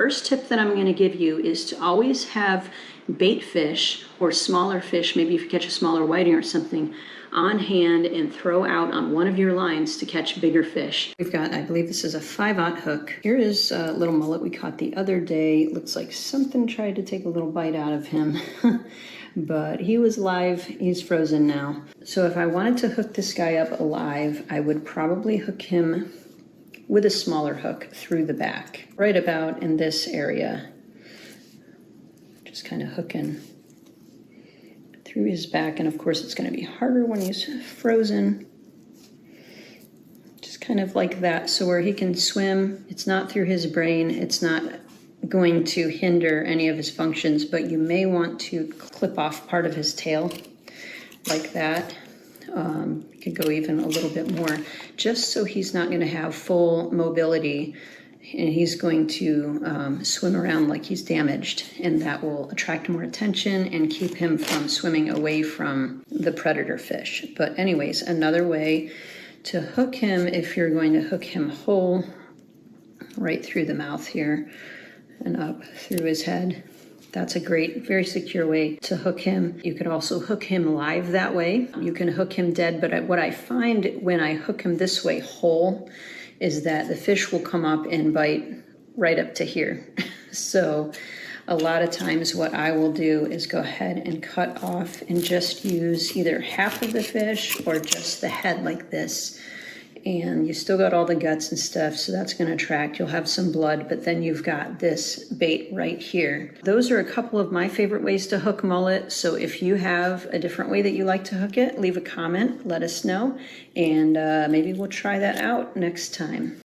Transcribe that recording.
first tip that I'm going to give you is to always have bait fish or smaller fish, maybe if you catch a smaller whiting or something, on hand and throw out on one of your lines to catch bigger fish. We've got, I believe this is a 5/0 hook. Here is a little mullet we caught the other day. Looks like something tried to take a little bite out of him. But he was live, he's frozen now. So if I wanted to hook this guy up alive, I would probably hook him with a smaller hook through the back, right about in this area. Just kind of hooking through his back, and of course it's going to be harder when he's frozen. Just kind of like that, so where he can swim, it's not through his brain, it's not going to hinder any of his functions, but you may want to clip off part of his tail like that. You could go even a little bit more, just so he's not going to have full mobility and he's going to swim around like he's damaged, and that will attract more attention and keep him from swimming away from the predator fish. But anyways, another way to hook him, if you're going to hook him whole, right through the mouth here and up through his head. That's a great, very secure way to hook him. You could also hook him live that way. You can hook him dead, but what I find when I hook him this way whole is that the fish will come up and bite right up to here. So a lot of times what I will do is go ahead and cut off and just use either half of the fish or just the head like this. And you still got all the guts and stuff, so that's going to attract. You'll have some blood, but then you've got this bait right here. Those are a couple of my favorite ways to hook mullet. So if you have a different way that you like to hook it, leave a comment, let us know, and maybe we'll try that out next time.